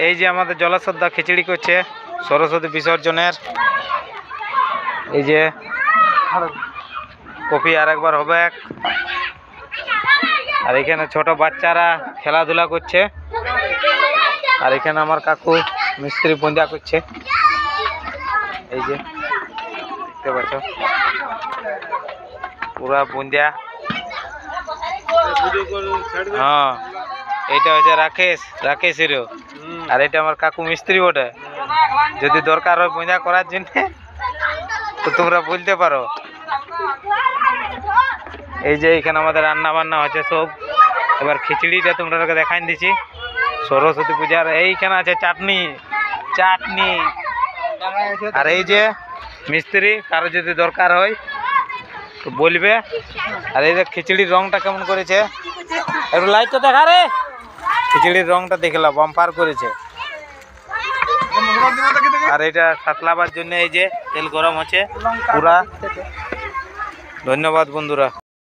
এই যে আমাদের জলাশ্রদ্ধা খিচুড়ি করছে সরস্বতী বিসর্জনের। এই যে কফি আর একবার হবে। আর এখানে ছোট বাচ্চারা খেলাধুলা করছে। আর এখানে আমার কাকু মিস্ত্রি বুঁদা করছে। এই যে দেখতে পাচ্ছ পুরা বুঁদা। হ্যাঁ, এটা হচ্ছে রাকেশেরও। আর এটা আমার কাকু মিস্ত্রি বটে। যদি দরকার হয় বুঁদা করার জন্য তো তোমরা বলতে পারো। এই যে এখানে আমাদের রান্না বান্না হচ্ছে সব। এবার খিচুড়িটা তোমরা দেখাই দিচ্ছি সরস্বতী পূজার। এইখানে আছে চাটনি। আর এই যে মিস্ত্রি, কারো যদি দরকার হয় তো বলবে। আর এই যে খিচুড়ির রংটা কেমন করেছে, একটু লাইটটা দেখা রে। খিচুড়ির রংটা দেখলাম বাম্পার করেছে। আর এটা সাতলাবার জন্য এই যে তেল গরম হচ্ছে পুরা। ধন্যবাদ বন্ধুরা।